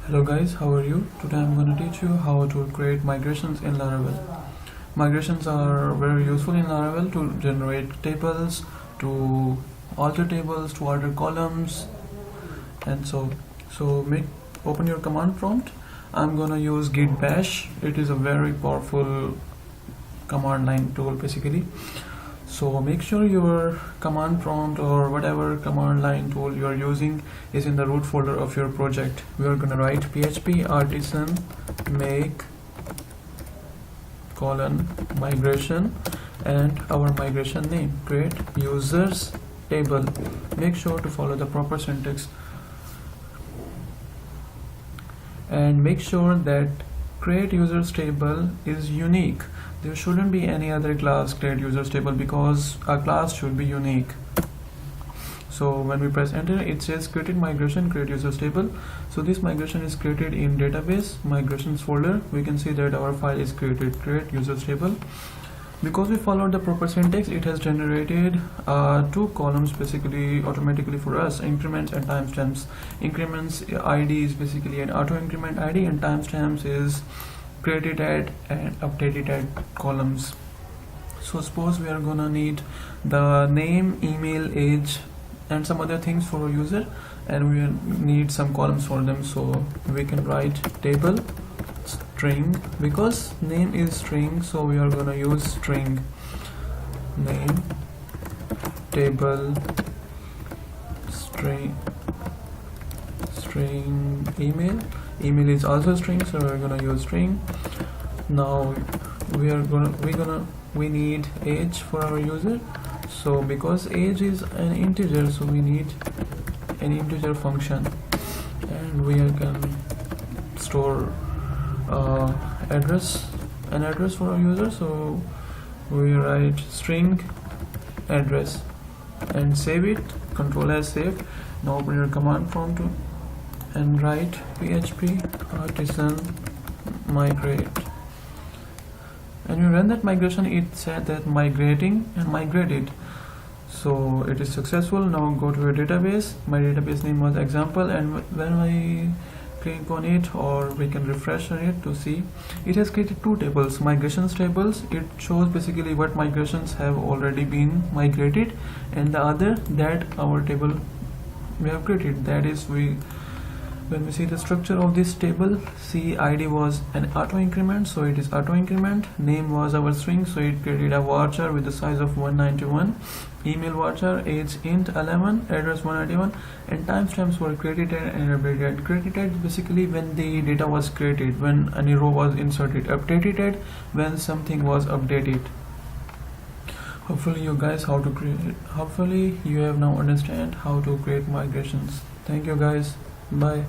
Hello guys, how are you? Today I'm going to teach you how to create migrations in Laravel. Migrations are very useful in Laravel to generate tables, to alter tables, to alter columns, and open your command prompt. I'm going to use git bash. It is a very powerful command line tool basically. So make sure your command prompt or whatever command line tool you are using is in the root folder of your project. We are going to write php artisan make migration and our migration name, create users table. Make sure to follow the proper syntax and make sure that create users table is unique. There shouldn't be any other class create users table because a class should be unique. So when we press enter, it says created migration create users table. So this migration is created in database migrations folder. We can see that our file is created create users table. Because we followed the proper syntax, it has generated two columns basically automatically for us, increments and timestamps. Increments ID is basically an auto increment ID, and timestamps is created at and updated at columns. So suppose we are gonna need the name, email, age and some other things for a user, and we need some columns for them. So we can write table string, because name is string, so we are gonna use string name table string email is also string, so we're gonna use string. Now we need age for our user. So because age is an integer, so we need an integer function, and we can store an address for our user. So we write string address and save it, control as save. Now open your command prompt and write php artisan migrate, and you run that migration. It said that migrating and migrated, so it is successful. Now go to your database. My database name was example, and when I click on it, or we can refresh on it to see, it has created two tables, migrations tables. It shows basically what migrations have already been migrated, and the other that our table we have created, that is when we see the structure of this table, see ID was an auto increment, so it is auto increment. Name was our string, so it created a varchar with the size of 191. Email varchar, age int 11, address 191, and timestamps were created and updated. Created basically when the data was created, when any row was inserted. Updated when something was updated. Hopefully you have now understand how to create migrations. Thank you guys. Bye.